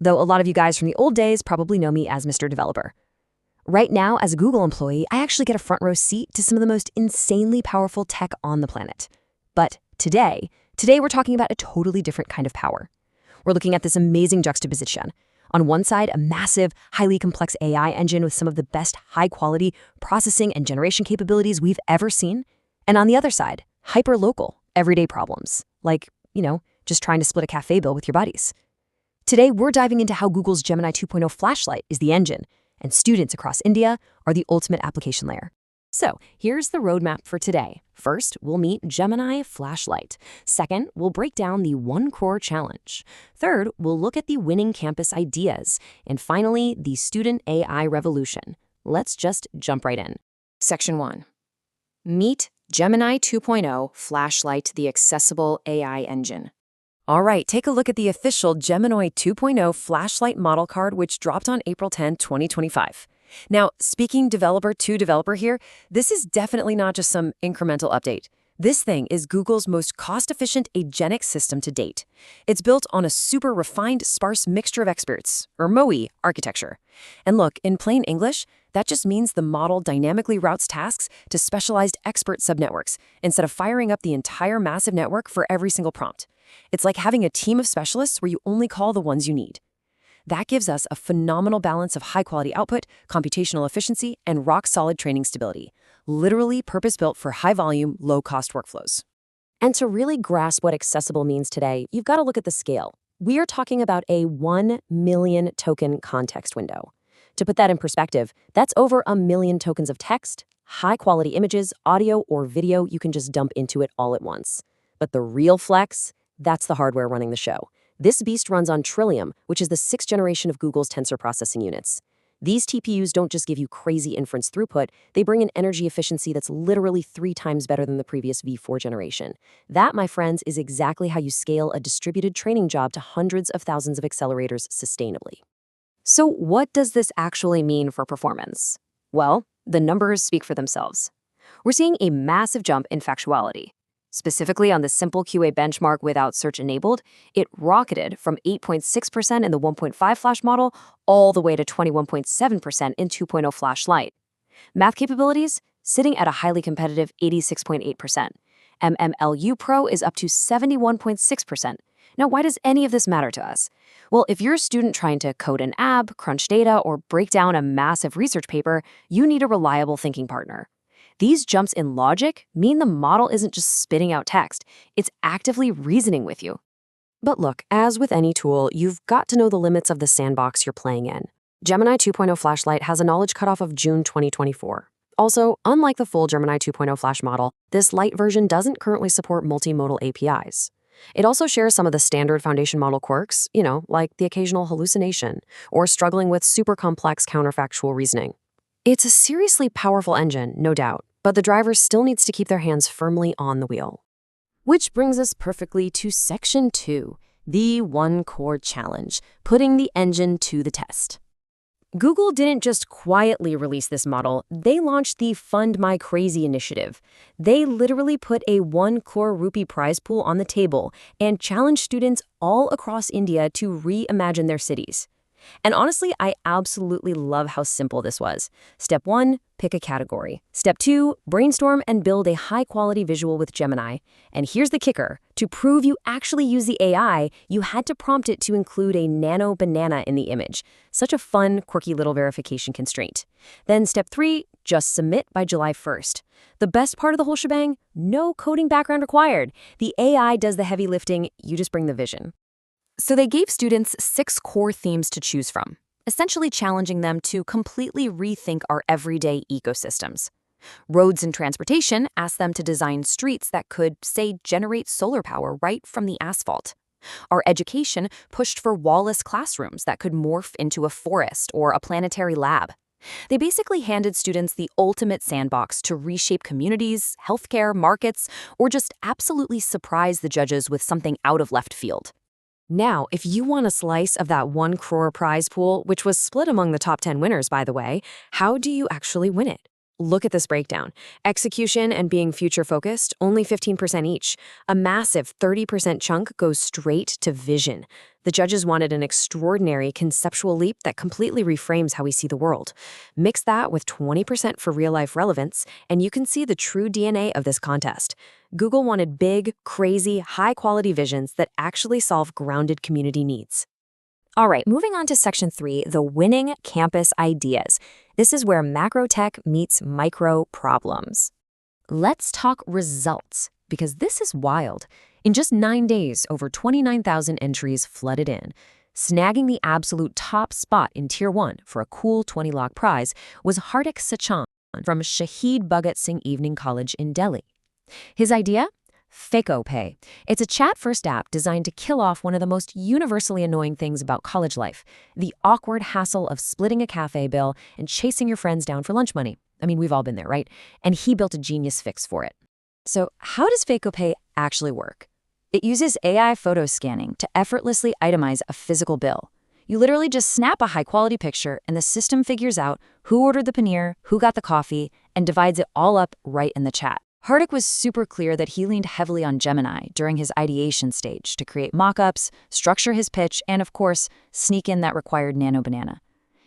though a lot of you guys from the old days probably know me as Mr. Developer. Right now, as a Google employee, I actually get a front row seat to some of the most insanely powerful tech on the planet. But today we're talking about a totally different kind of power. We're looking at this amazing juxtaposition. On one side, a massive, highly complex AI engine with some of the best high-quality processing and generation capabilities we've ever seen. And on the other side, hyper-local, everyday problems, like, just trying to split a cafe bill with your buddies. Today, we're diving into how Google's Gemini 2.0 flashlight is the engine, and students across India are the ultimate application layer. So here's the roadmap for today. First, we'll meet Gemini Flashlight. Second, we'll break down the 1 Crore challenge. Third, we'll look at the winning campus ideas. And finally, the student AI revolution. Let's just jump right in. Section 1. Meet Gemini 2.0 Flashlight, the accessible AI engine. All right, take a look at the official Gemini 2.0 Flashlight model card, which dropped on April 10, 2025. Now, speaking developer to developer here, this is definitely not just some incremental update. This thing is Google's most cost-efficient agentic system to date. It's built on a super refined, sparse mixture of experts, or MOE, architecture. And look, in plain English, that just means the model dynamically routes tasks to specialized expert subnetworks instead of firing up the entire massive network for every single prompt. It's like having a team of specialists where you only call the ones you need. That gives us a phenomenal balance of high-quality output, computational efficiency, and rock-solid training stability, literally purpose-built for high-volume, low-cost workflows. And to really grasp what accessible means today, you've got to look at the scale. We are talking about a 1 million token context window. To put that in perspective, that's over 1 million tokens of text, high-quality images, audio, or video you can just dump into it all at once. But the real flex, that's the hardware running the show. This beast runs on Trillium, which is the 6th generation of Google's tensor processing units. These TPUs don't just give you crazy inference throughput, they bring an energy efficiency that's literally 3 times better than the previous V4 generation. That, my friends, is exactly how you scale a distributed training job to hundreds of thousands of accelerators sustainably. So what does this actually mean for performance? Well, the numbers speak for themselves. We're seeing a massive jump in factuality. Specifically on the simple QA benchmark without search enabled, it rocketed from 8.6% in the 1.5 Flash model all the way to 21.7% in 2.0 Flashlight. Math capabilities sitting at a highly competitive 86.8%. MMLU Pro is up to 71.6%. Now, why does any of this matter to us? Well, if you're a student trying to code an app, crunch data, or break down a massive research paper, you need a reliable thinking partner. These jumps in logic mean the model isn't just spitting out text, it's actively reasoning with you. But look, as with any tool, you've got to know the limits of the sandbox you're playing in. Gemini 2.0 Flashlight has a knowledge cutoff of June 2024. Also, unlike the full Gemini 2.0 Flash model, this light version doesn't currently support multimodal APIs. It also shares some of the standard foundation model quirks, like the occasional hallucination, or struggling with super complex counterfactual reasoning. It's a seriously powerful engine, no doubt, but the driver still needs to keep their hands firmly on the wheel. Which brings us perfectly to Section 2, the 1 Crore challenge, putting the engine to the test. Google didn't just quietly release this model, they launched the Fund My Crazy initiative. They literally put a 1 Crore rupee prize pool on the table and challenged students all across India to reimagine their cities. And honestly, I absolutely love how simple this was. Step 1, pick a category. Step 2, brainstorm and build a high-quality visual with Gemini. And here's the kicker. To prove you actually use the AI, you had to prompt it to include a nano banana in the image. Such a fun, quirky little verification constraint. Then step 3, just submit by July 1st. The best part of the whole shebang? No coding background required. The AI does the heavy lifting, you just bring the vision. So they gave students 6 core themes to choose from, essentially challenging them to completely rethink our everyday ecosystems. Roads and Transportation asked them to design streets that could, say, generate solar power right from the asphalt. Our Education pushed for wall-less classrooms that could morph into a forest or a planetary lab. They basically handed students the ultimate sandbox to reshape communities, healthcare, markets, or just absolutely surprise the judges with something out of left field. Now, if you want a slice of that 1 Crore prize pool, which was split among the top 10 winners, by the way, how do you actually win it? Look at this breakdown. Execution and being future-focused, only 15% each. A massive 30% chunk goes straight to vision. The judges wanted an extraordinary conceptual leap that completely reframes how we see the world. Mix that with 20% for real-life relevance, and you can see the true DNA of this contest. Google wanted big, crazy, high-quality visions that actually solve grounded community needs. All right, moving on to Section 3, the winning campus ideas. This is where macro tech meets micro problems. Let's talk results, because this is wild. In just 9 days, over 29,000 entries flooded in. Snagging the absolute top spot in Tier 1 for a cool 20 lakh prize was Hardik Sachan from Shahid Bhagat Singh Evening College in Delhi. His idea? FakeOpay. It's a chat-first app designed to kill off one of the most universally annoying things about college life, the awkward hassle of splitting a cafe bill and chasing your friends down for lunch money. I mean, we've all been there, right? And he built a genius fix for it. So how does FakeOpay actually work? It uses AI photo scanning to effortlessly itemize a physical bill. You literally just snap a high-quality picture and the system figures out who ordered the paneer, who got the coffee, and divides it all up right in the chat. Hardik was super clear that he leaned heavily on Gemini during his ideation stage to create mock-ups, structure his pitch, and of course, sneak in that required nano banana.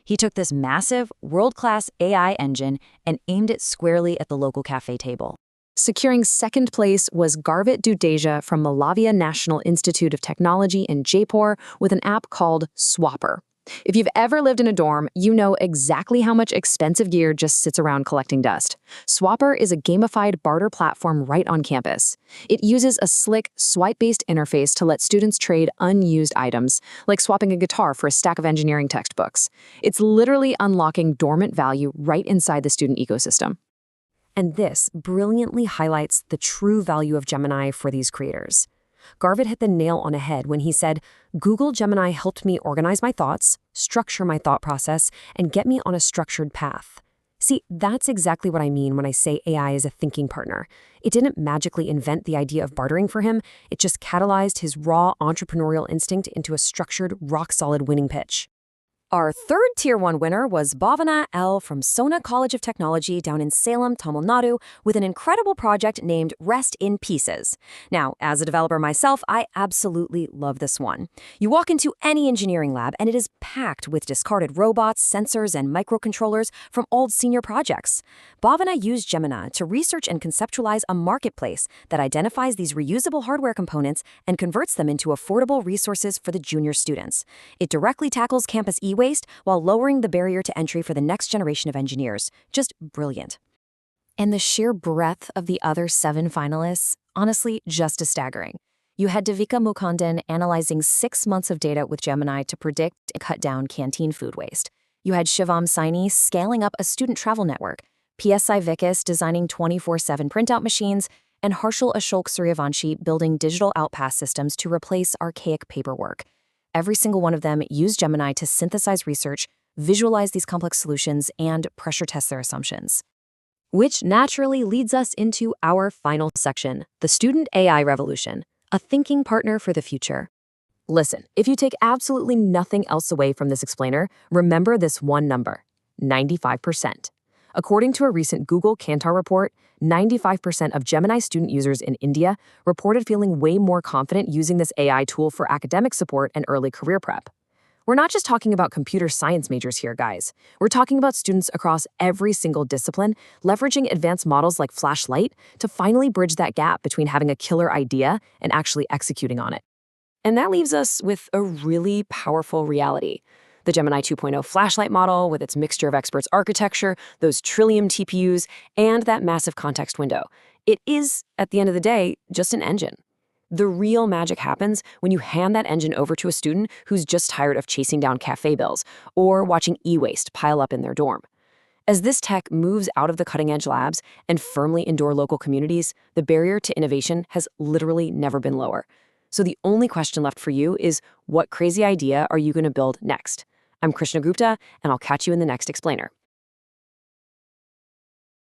He took this massive, world-class AI engine and aimed it squarely at the local cafe table. Securing second place was Garvit Dudeja from Malavia National Institute of Technology in Jaipur with an app called Swapper. If you've ever lived in a dorm, you know exactly how much expensive gear just sits around collecting dust. Swapper is a gamified barter platform right on campus. It uses a slick, swipe-based interface to let students trade unused items, like swapping a guitar for a stack of engineering textbooks. It's literally unlocking dormant value right inside the student ecosystem. And this brilliantly highlights the true value of Gemini for these creators. Garvit hit the nail on the head when he said, Google Gemini helped me organize my thoughts, structure my thought process, and get me on a structured path. See, that's exactly what I mean when I say AI is a thinking partner. It didn't magically invent the idea of bartering for him, it just catalyzed his raw entrepreneurial instinct into a structured, rock-solid winning pitch. Our third Tier 1 winner was Bhavana L. from Sona College of Technology down in Salem, Tamil Nadu, with an incredible project named Rest in Pieces. Now, as a developer myself, I absolutely love this one. You walk into any engineering lab and it is packed with discarded robots, sensors, and microcontrollers from old senior projects. Bhavana used Gemini to research and conceptualize a marketplace that identifies these reusable hardware components and converts them into affordable resources for the junior students. It directly tackles campus e-waste while lowering the barrier to entry for the next generation of engineers. Just brilliant. And the sheer breadth of the other 7 finalists, honestly, just as staggering. You had Devika Mukundan analyzing 6 months of data with Gemini to predict and cut down canteen food waste. You had Shivam Saini scaling up a student travel network, PSI Vikas designing 24/7 printout machines, and Harshal Ashok Suryavanshi building digital outpass systems to replace archaic paperwork. Every single one of them used Gemini to synthesize research, visualize these complex solutions, and pressure test their assumptions. Which naturally leads us into our final section, the student AI revolution, a thinking partner for the future. Listen, if you take absolutely nothing else away from this explainer, remember this one number, 95%. According to a recent Google Kantar report, 95% of Gemini student users in India reported feeling way more confident using this AI tool for academic support and early career prep. We're not just talking about computer science majors here, guys. We're talking about students across every single discipline, leveraging advanced models like Flashlight to finally bridge that gap between having a killer idea and actually executing on it. And that leaves us with a really powerful reality. The Gemini 2.0 Flashlight model with its mixture of experts architecture, those Trillium TPUs, and that massive context window. It is, at the end of the day, just an engine. The real magic happens when you hand that engine over to a student who's just tired of chasing down cafe bills or watching e-waste pile up in their dorm. As this tech moves out of the cutting-edge labs and firmly indoor local communities, the barrier to innovation has literally never been lower. So the only question left for you is, what crazy idea are you going to build next? I'm Krishna Gupta, and I'll catch you in the next explainer.